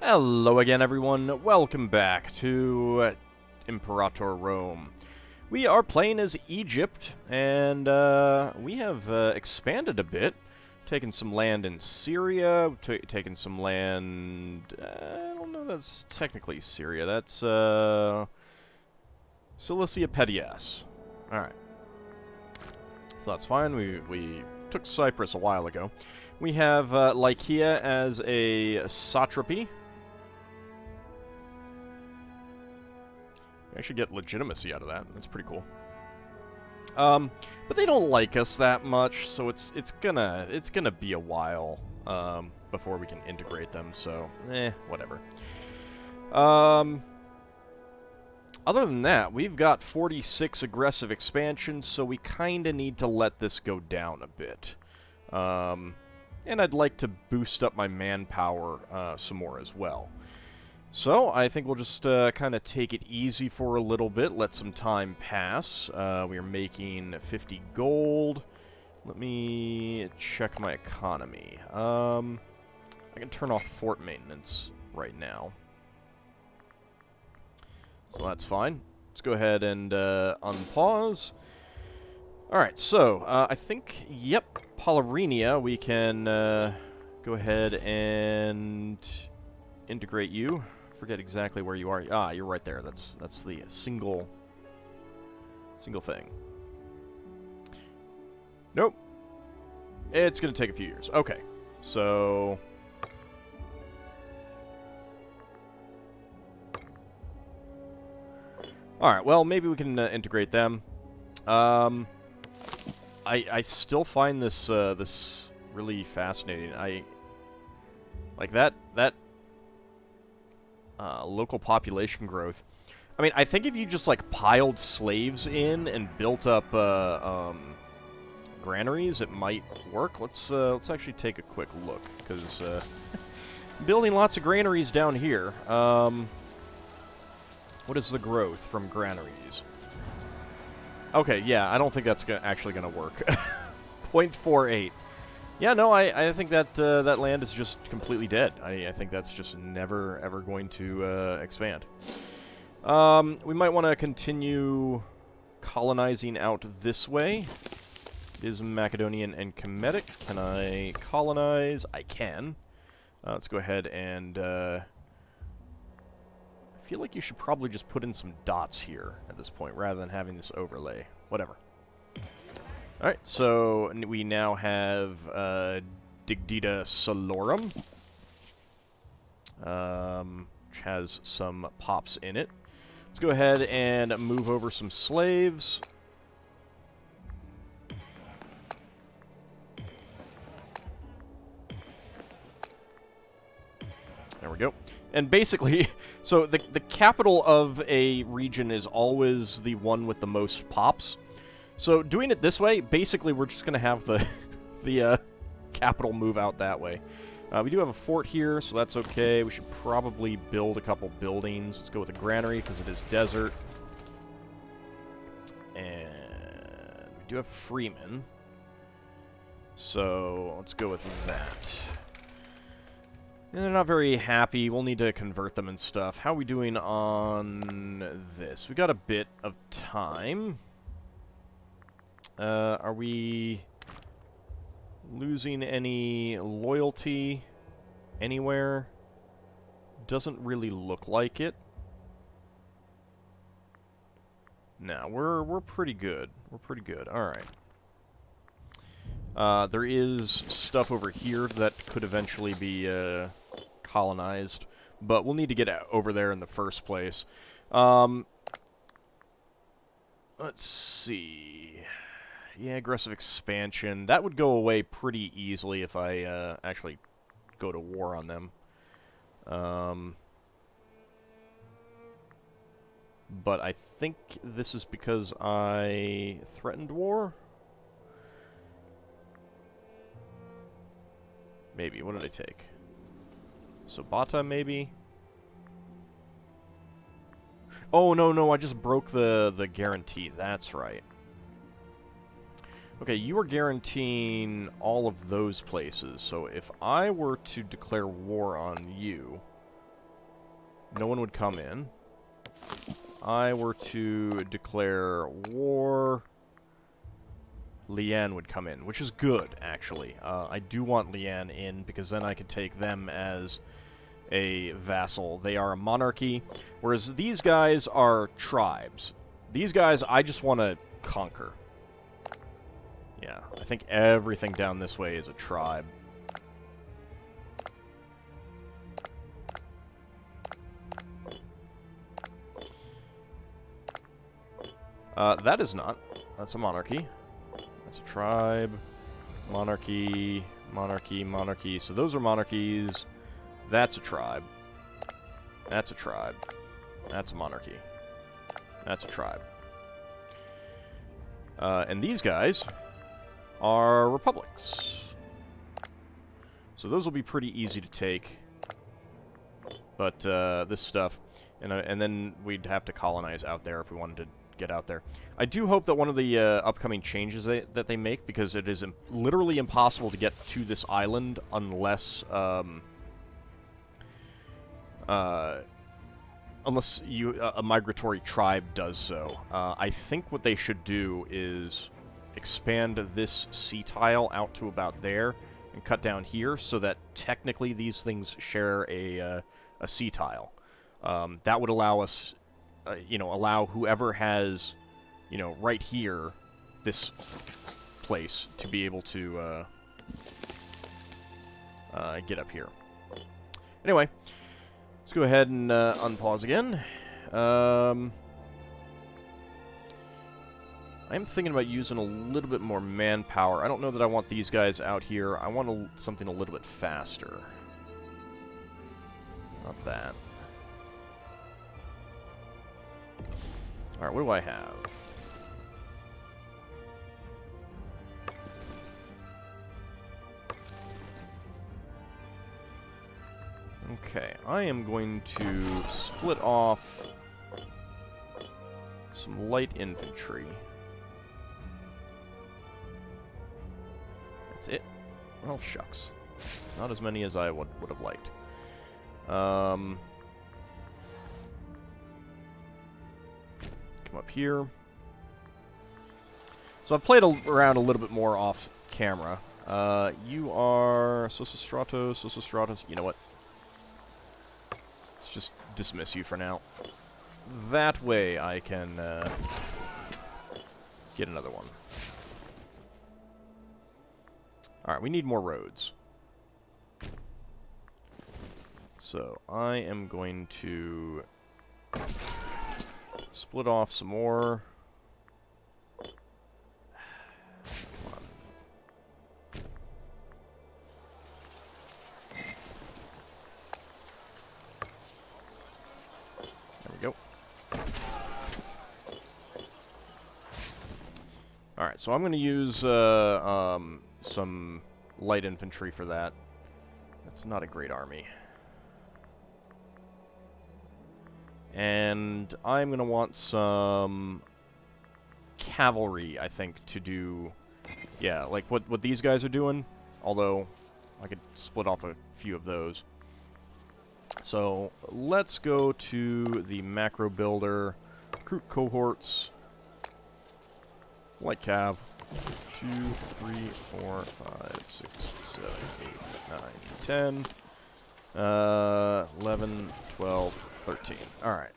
Hello again, everyone. Welcome back to Imperator Rome. We are playing as Egypt, and we have expanded a bit. Taken some land in Syria, taken some land... I don't know that's technically Syria. That's Cilicia Pedias. Alright. So that's fine. We took Cyprus a while ago. We have Lycia as a satrapy. I should get legitimacy out of that. That's pretty cool. But they don't like us that much, so it's gonna be a while before we can integrate them. So, whatever. Other than that, we've got 46 aggressive expansions, so we kind of need to let this go down a bit. And I'd like to boost up my manpower some more as well. So, I think we'll just kind of take it easy for a little bit, let some time pass. We are making 50 gold. Let me check my economy. I can turn off fort maintenance right now. So that's fine. Let's go ahead and unpause. Alright, so, I think, yep, Polyrenia, we can go ahead and integrate you. Forget exactly where you are. Ah, you're right there. That's the single thing. Nope. It's going to take a few years. Okay. So alright, well, maybe we can integrate them. I still find this this really fascinating. I like that local population growth. I mean, I think if you just like piled slaves in and built up granaries, it might work. Let's actually take a quick look, because building lots of granaries down here. What is the growth from granaries? Okay, yeah, I don't think that's actually going to work. 0.48. Yeah, no, I think that that land is just completely dead. I think that's just never, ever going to expand. We might want to continue colonizing out this way. It is Macedonian and Kemetic. Can I colonize? I can. Let's go ahead and... I feel like you should probably just put in some dots here at this point, rather than having this overlay. Whatever. Alright, so we now have Digdita Solorum, which has some pops in it. Let's go ahead and move over some slaves. There we go. And basically, so the capital of a region is always the one with the most pops. So doing it this way, basically we're just going to have the capital move out that way. We do have a fort here, so that's okay. We should probably build a couple buildings. Let's go with a granary, because it is desert. And we do have freemen. So let's go with that. And they're not very happy. We'll need to convert them and stuff. How are we doing on this? We got a bit of time. Are we losing any loyalty anywhere? Doesn't really look like it. No, we're pretty good. We're pretty good. All right. There is stuff over here that could eventually be colonized, but we'll need to get over there in the first place. Let's see. Yeah, aggressive expansion. That would go away pretty easily if I actually go to war on them. But I think this is because I threatened war? Maybe. What did I take? Sobata, maybe? Oh, no, I just broke the guarantee. That's right. Okay, you are guaranteeing all of those places, so if I were to declare war on you, no one would come in. I were to declare war, Lian would come in, which is good, actually. I do want Lian in, because then I could take them as a vassal. They are a monarchy, whereas these guys are tribes. These guys, I just want to conquer. Yeah, I think everything down this way is a tribe. That is not. That's a monarchy. That's a tribe. Monarchy, monarchy, monarchy. So those are monarchies. That's a tribe. That's a tribe. That's a monarchy. That's a tribe. And these guys are republics. So those will be pretty easy to take. But this stuff... And then we'd have to colonize out there if we wanted to get out there. I do hope that one of the upcoming changes that they make, because it is literally impossible to get to this island unless unless a migratory tribe does so. I think what they should do is expand this sea tile out to about there and cut down here, so that technically these things share a sea tile. That would allow us, allow whoever has, right here, this place, to be able to get up here. Anyway, let's go ahead and unpause again. I am thinking about using a little bit more manpower. I don't know that I want these guys out here. I want something a little bit faster. Not that. Alright, what do I have? Okay, I am going to split off some light infantry. That's it. Well, shucks. Not as many as I would have liked. Come up here. So I've played around a little bit more off camera. You are Sosistratos. You know what? Let's just dismiss you for now. That way I can get another one. Alright, we need more roads. So I am going to split off some more. Come on. There we go. Alright, so I'm going to use some light infantry for that. That's not a great army. And I'm going to want some cavalry, I think, to do... Yeah, like what these guys are doing. Although, I could split off a few of those. So, let's go to the macro builder. Recruit cohorts. Light cav. 2, 3, 4, 5, 6, 7, 8, 9, 10. 11, 12... 13. Alright.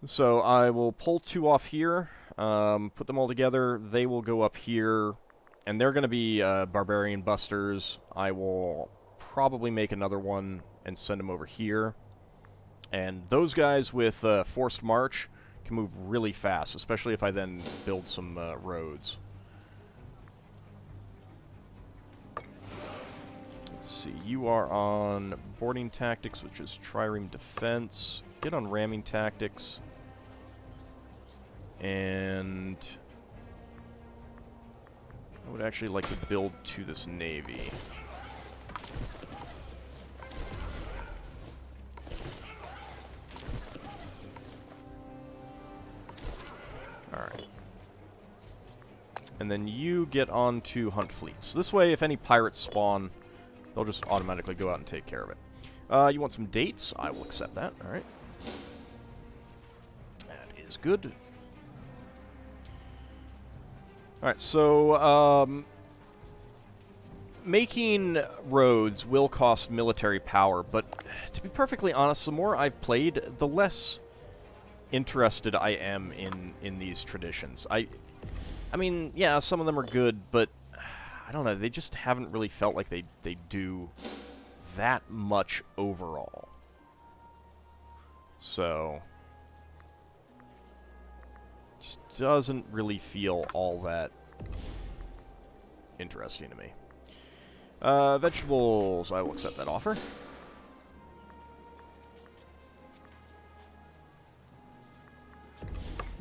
So I will pull 2 off here, put them all together. They will go up here, and they're going to be barbarian busters. I will probably make another one and send them over here. And those guys with forced march can move really fast, especially if I then build some roads. Let's see, you are on boarding tactics, which is trireme defense. Get on ramming tactics. And I would actually like to build to this navy. Alright. And then you get on to hunt fleets. This way, if any pirates spawn They'll just automatically go out and take care of it. You want some dates? I will accept that. Alright. That is good. Alright, so, making roads will cost military power, but to be perfectly honest, the more I've played, the less interested I am in these traditions. I mean, yeah, some of them are good, but I don't know, they just haven't really felt like they do that much overall. So, just doesn't really feel all that interesting to me. Vegetables, I will accept that offer.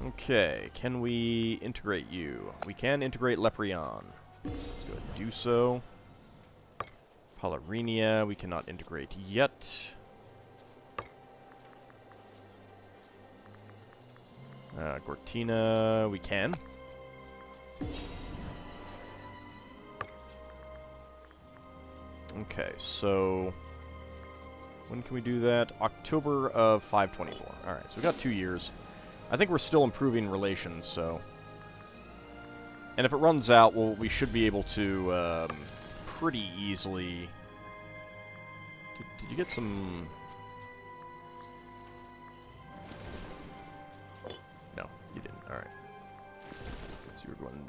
Okay, can we integrate you? We can integrate Leprion. Let's go ahead and do so. Polarinia, we cannot integrate yet. Gortina, we can. Okay, so when can we do that? October of 524. Alright, so we got 2 years. I think we're still improving relations, so... And if it runs out, well, we should be able to pretty easily... Did you get some... No, you didn't. Alright. So you're going...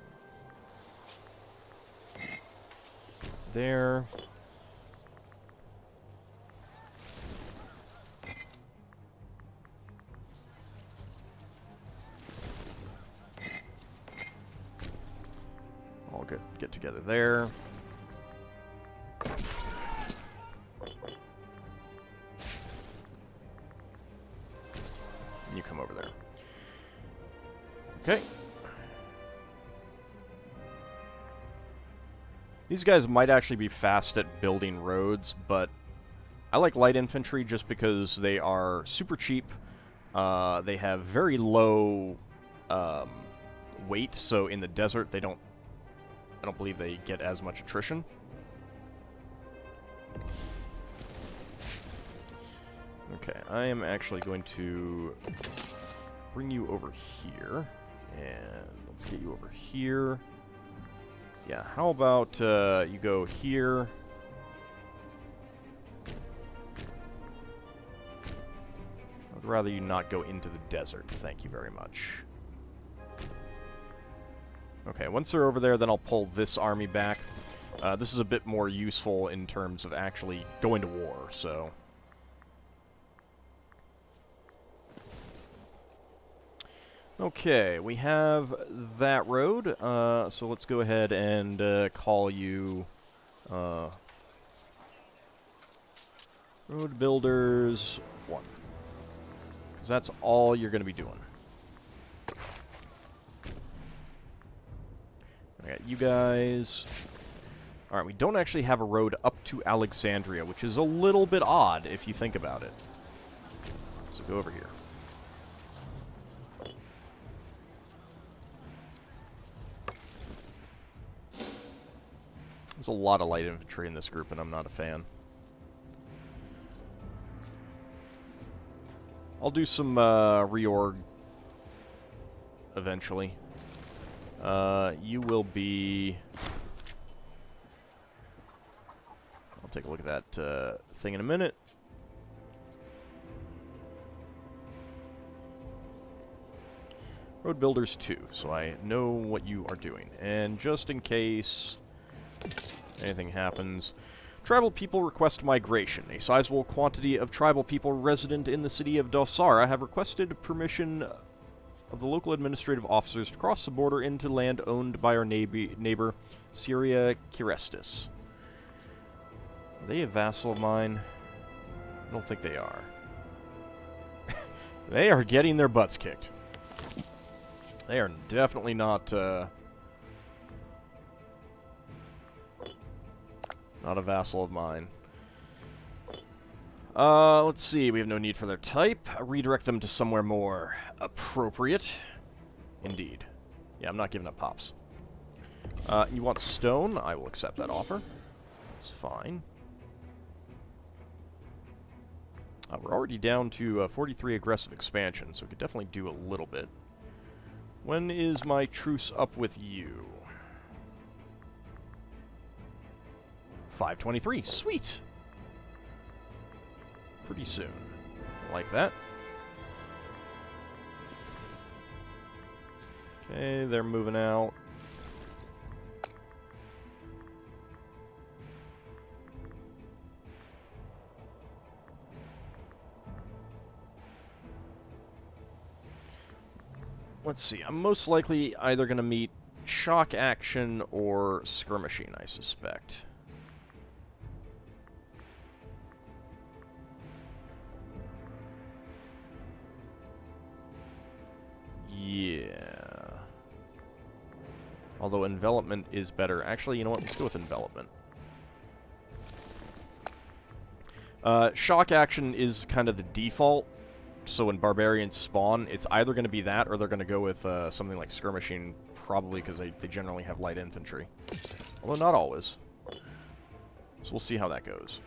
there. All get together there. You come over there. Okay. These guys might actually be fast at building roads, but I like light infantry just because they are super cheap. They have very low weight, so in the desert I don't believe they get as much attrition. Okay, I am actually going to bring you over here, and let's get you over here. Yeah, how about you go here? I'd rather you not go into the desert, thank you very much. Okay, once they're over there, then I'll pull this army back. This is a bit more useful in terms of actually going to war, so... Okay, we have that road, so let's go ahead and call you Road Builders 1. Because that's all you're going to be doing. I got you guys. Alright, we don't actually have a road up to Alexandria, which is a little bit odd if you think about it. So go over here. There's a lot of light infantry in this group, and I'm not a fan. I'll do some reorg eventually. You will be... I'll take a look at that thing in a minute. Road Builders 2, so I know what you are doing. And just in case anything happens, tribal people request migration. A sizable quantity of tribal people resident in the city of Dosara have requested permission of the local administrative officers to cross the border into land owned by our neighbor Syria Kirestis. Are they a vassal of mine? I don't think they are. They are getting their butts kicked. They are definitely not not a vassal of mine. Let's see. We have no need for their type. Redirect them to somewhere more appropriate. Indeed. Yeah, I'm not giving up pops. You want stone? I will accept that offer. That's fine. We're already down to 43 aggressive expansion, so we could definitely do a little bit. When is my truce up with you? 523. Sweet! Pretty soon. Like that. Okay, they're moving out. Let's see, I'm most likely either going to meet shock action or skirmishing, I suspect. Yeah. Although envelopment is better. Actually, you know what? Let's go with envelopment. Shock action is kind of the default. So when barbarians spawn, it's either going to be that or they're going to go with something like skirmishing, probably because they generally have light infantry. Although not always. So we'll see how that goes.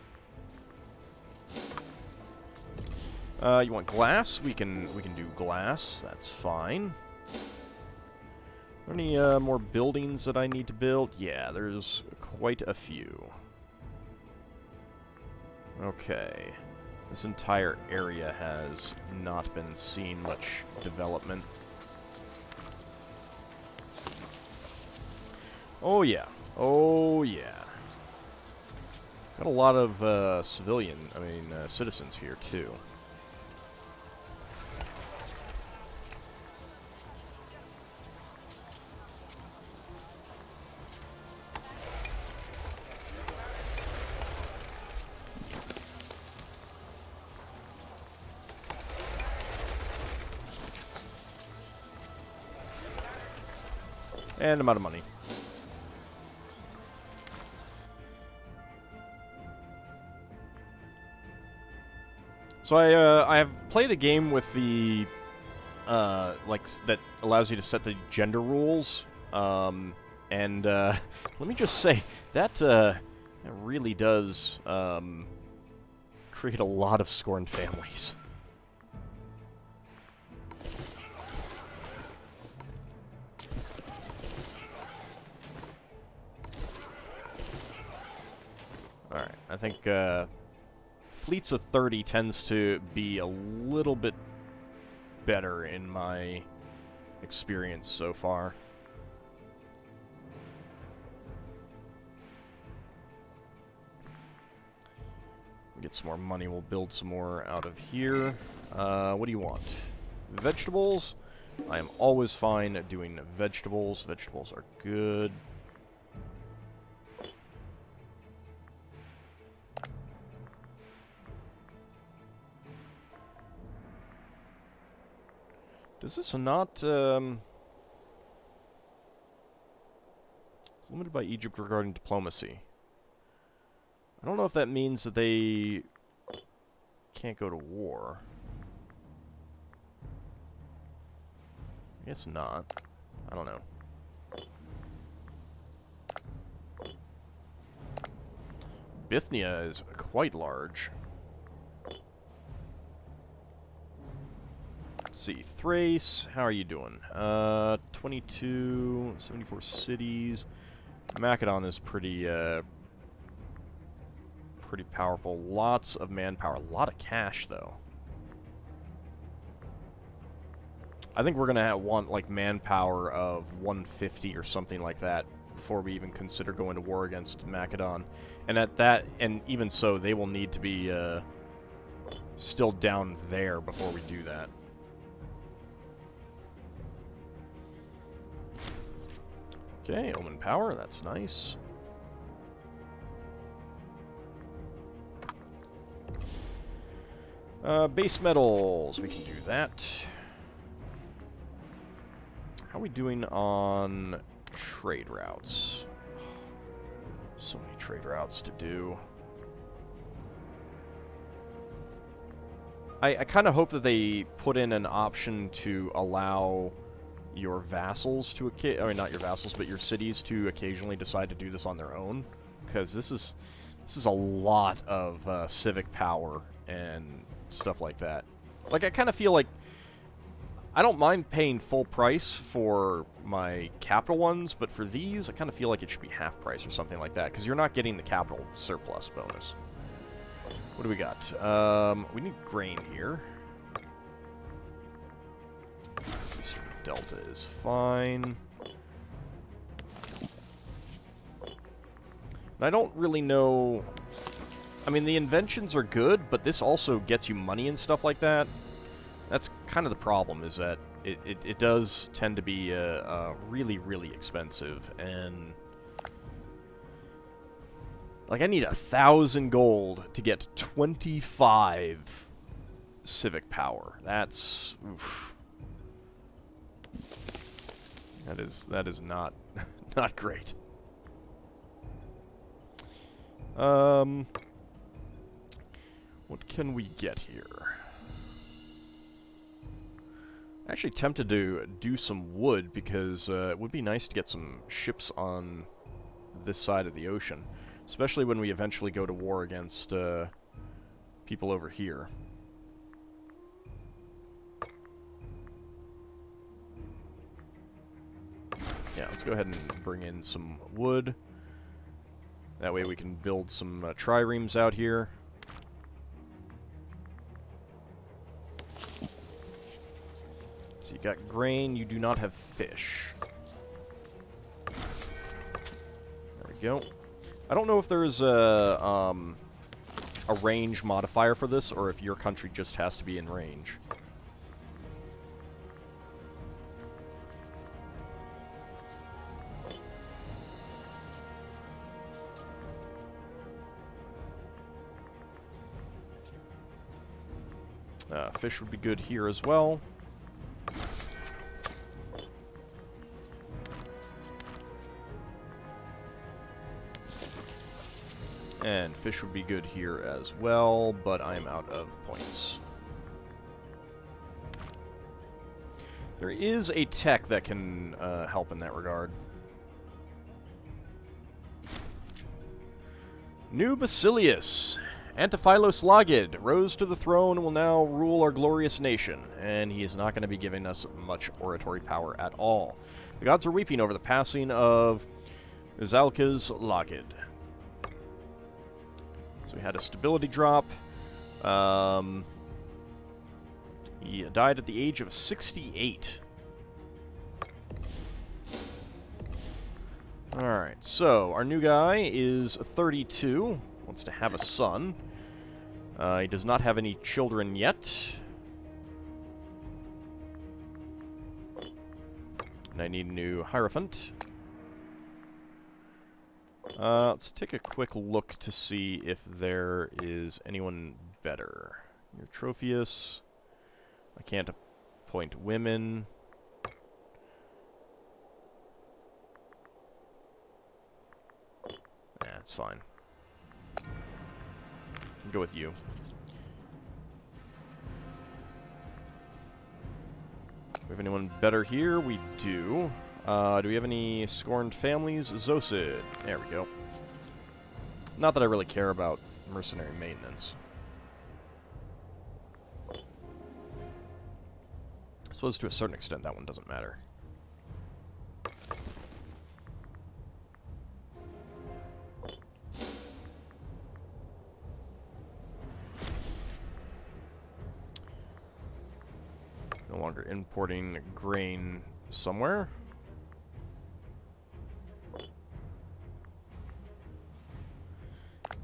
You want glass? We can do glass. That's fine. Any more buildings that I need to build? Yeah, there's quite a few. Okay. This entire area has not been seeing much development. Oh yeah. Oh yeah. Got a lot of citizens here too. And I'm out of money. So I have played a game with the that allows you to set the gender rules, and let me just say that really does create a lot of scorned families. Alright, I think fleets of 30 tends to be a little bit better in my experience so far. Get some more money, we'll build some more out of here. What do you want? Vegetables? I am always fine doing vegetables. Vegetables are good. Does this not, it's limited by Egypt regarding diplomacy. I don't know if that means that they can't go to war. I guess not. I don't know. Bithynia is quite large. Let's see, Thrace, how are you doing? 22, 74 cities. Macedon is pretty powerful. Lots of manpower. A lot of cash, though. I think we're going to want, like, manpower of 150 or something like that before we even consider going to war against Macedon. And at that, and even so, they will need to be still down there before we do that. Okay, Omen Power, that's nice. Base metals, we can do that. How are we doing on trade routes? So many trade routes to do. I kind of hope that they put in an option to allow your vassals to, I mean, not your vassals, but your cities to occasionally decide to do this on their own, because this is a lot of civic power, and stuff like that. Like, I kind of feel like I don't mind paying full price for my capital ones, but for these, I kind of feel like it should be half price or something like that, because you're not getting the capital surplus bonus. What do we got? We need grain here. Eastern Delta is fine. And I don't really know... I mean, the inventions are good, but this also gets you money and stuff like that. That's kind of the problem, is that it does tend to be really, really expensive, and... Like, I need 1,000 gold to get 25 civic power. That's... Oof. That is not, not great. What can we get here? Actually tempted to do some wood, because it would be nice to get some ships on this side of the ocean. Especially when we eventually go to war against people over here. Yeah, let's go ahead and bring in some wood. That way we can build some triremes out here. So you got grain, you do not have fish. There we go. I don't know if there's a range modifier for this, or if your country just has to be in range. Fish would be good here as well. And fish would be good here as well, but I'm out of points. There is a tech that can help in that regard. New Basileus. Antiphilos Lagid rose to the throne and will now rule our glorious nation, and he is not going to be giving us much oratory power at all. The gods are weeping over the passing of Zalkas Lagid. So we had a stability drop. He died at the age of 68. Alright, so our new guy is 32. Wants to have a son. He does not have any children yet. And I need a new Hierophant. Let's take a quick look to see if there is anyone better. You're Trophius. I can't appoint women. That's fine. I'll go with you. Do we have anyone better here? We do. Do we have any scorned families? Zosid. There we go. Not that I really care about mercenary maintenance. I suppose to a certain extent that one doesn't matter. No longer importing grain somewhere.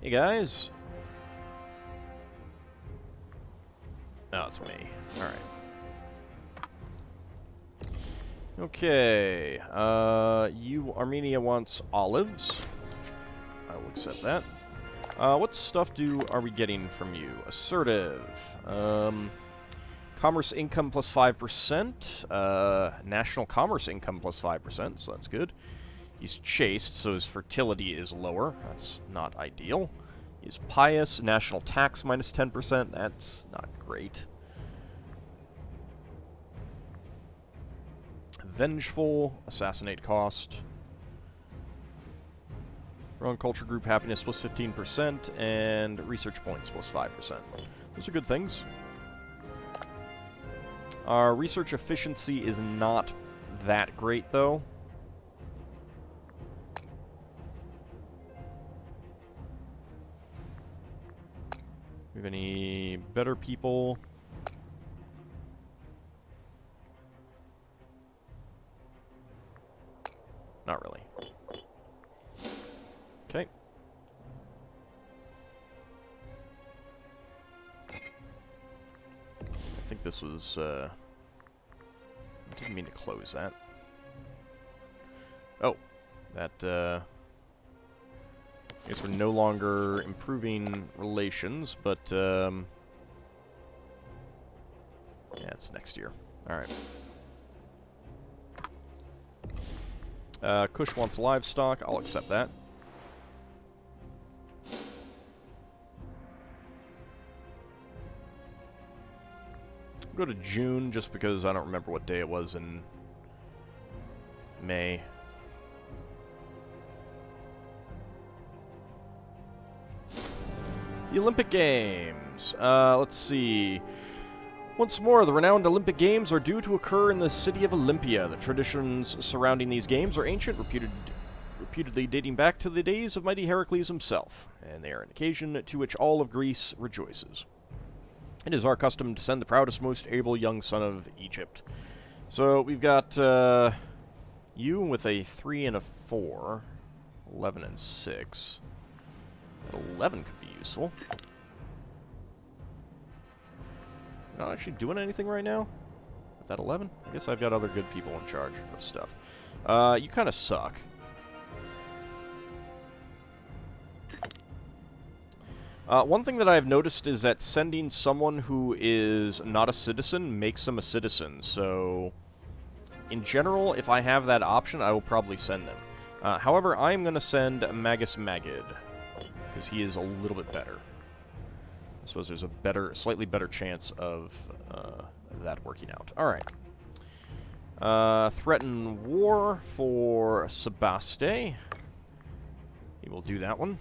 Hey guys. No, it's me. Alright. Okay. You, Armenia wants olives. I will accept that. What stuff are we getting from you? Assertive. Commerce income plus 5%. National commerce income plus 5%, so that's good. He's chaste, so his fertility is lower. That's not ideal. He's pious. National tax minus 10%. That's not great. Vengeful. Assassinate cost. Wrong culture group happiness plus 15%, and research points plus 5%. Those are good things. Our research efficiency is not that great, though. We have any better people? Not really. Okay. I think this was, I didn't mean to close that. Oh, that, I guess we're no longer improving relations, but, yeah, it's next year. Alright. Kush wants livestock. I'll accept that. Go to June, just because I don't remember what day it was in May. The Olympic Games. Let's see. Once more, the renowned Olympic Games are due to occur in the city of Olympia. The traditions surrounding these games are ancient, reputedly dating back to the days of mighty Heracles himself, and they are an occasion to which all of Greece rejoices. It is our custom to send the proudest, most able young son of Egypt. So we've got you with a 3 and a 4, 11 and 6. 11 could be useful. Not actually doing anything right now? With that 11? I guess I've got other good people in charge of stuff. You kind of suck. One thing that I've noticed is that sending someone who is not a citizen makes them a citizen, so in general, if I have that option, I will probably send them. However, I'm going to send Magus Magid, because he is a little bit better. I suppose there's a slightly better chance of that working out. Alright. Threaten war for Sebaste. He will do that one.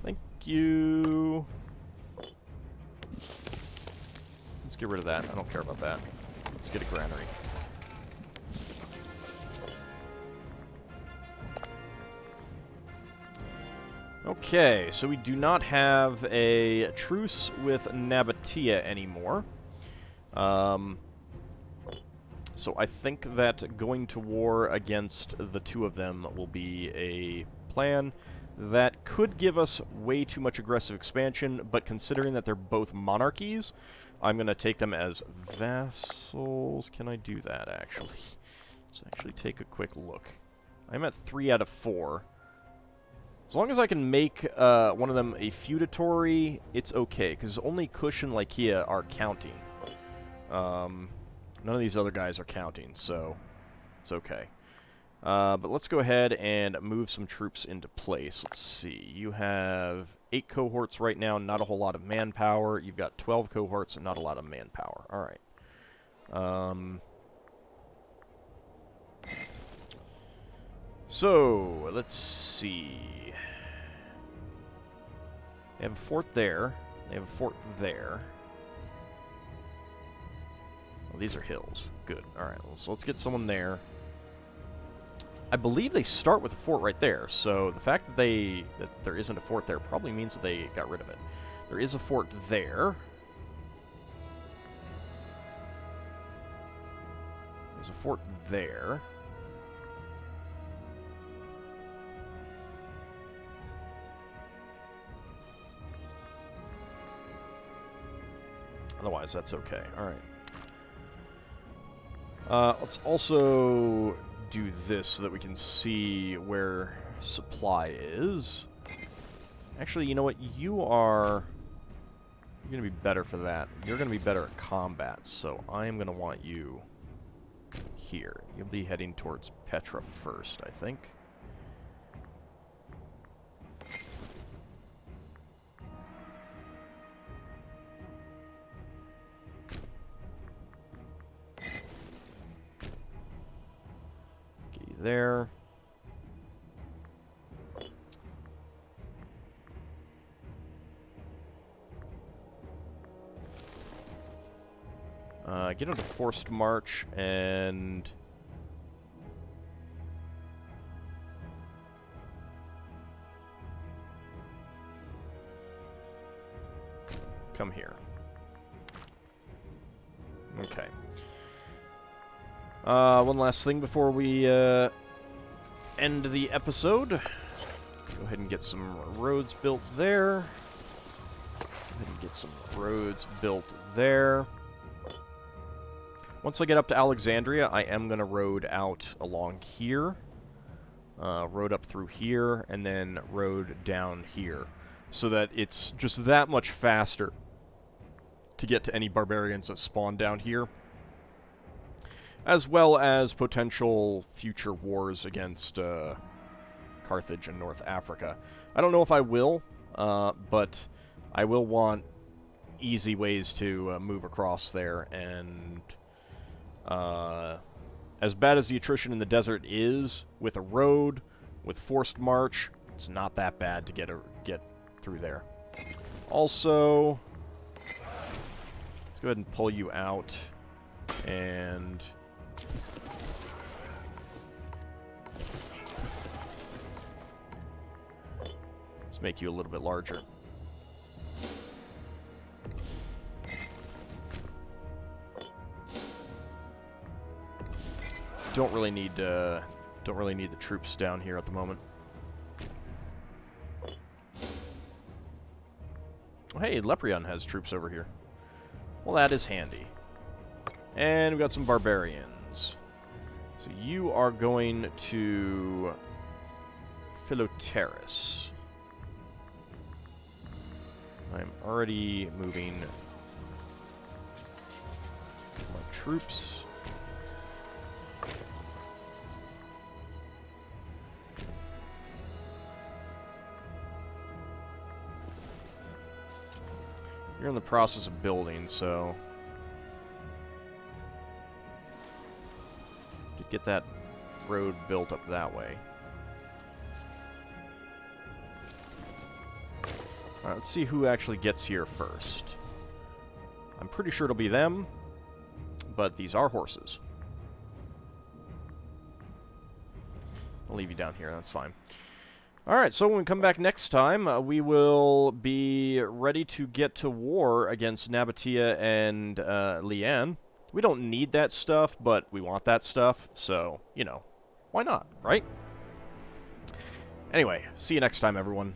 Thank you. Let's get rid of that. I don't care about that. Let's get a granary. Okay, so we do not have a truce with Nabatea anymore. So I think that going to war against the two of them will be a plan that could give us way too much aggressive expansion, but considering that they're both monarchies, I'm going to take them as vassals. Can I do that, actually? Let's actually take a quick look. I'm at 3 out of 4. As long as I can make one of them a feudatory, it's okay, because only Kush and Lycia are counting. None of these other guys are counting, so it's okay. But let's go ahead and move some troops into place. Let's see. You have 8 cohorts right now, not a whole lot of manpower. You've got 12 cohorts and not a lot of manpower. Alright. So, let's see. They have a fort there. They have a fort there. Well, these are hills. Good. Alright, so let's get someone there. I believe they start with a fort right there, so the fact that there isn't a fort there probably means that they got rid of it. There is a fort there. There's a fort there. Otherwise, that's okay. Alright. Let's also do this so that we can see where supply is. Actually, you know what? You're going to be better for that. You're going to be better at combat, so I am going to want you here. You'll be heading towards Petra first, I think. There. Get into forced march and... come here. Okay. One last thing before we end the episode. Go ahead and get some roads built there. Go ahead and get some roads built there. Once I get up to Alexandria, I am going to road out along here. Road up through here, and then road down here. So that it's just that much faster to get to any barbarians that spawn down here. As well as potential future wars against Carthage and North Africa. I don't know if I will, but I will want easy ways to move across there, and as bad as the attrition in the desert is, with a road, with forced march, it's not that bad to get through there. Also, let's go ahead and pull you out, and let's make you a little bit larger. Don't really need the troops down here at the moment. Oh, hey, Leprion has troops over here. Well, that is handy. And we've got some barbarians. So you are going to Philoteris. I'm already moving my troops. You're in the process of building, so to get that road built up that way. Alright, let's see who actually gets here first. I'm pretty sure it'll be them, but these are horses. I'll leave you down here, that's fine. Alright, so when we come back next time, we will be ready to get to war against Nabatea and Lian. We don't need that stuff, but we want that stuff, so, you know, why not, right? Anyway, see you next time, everyone.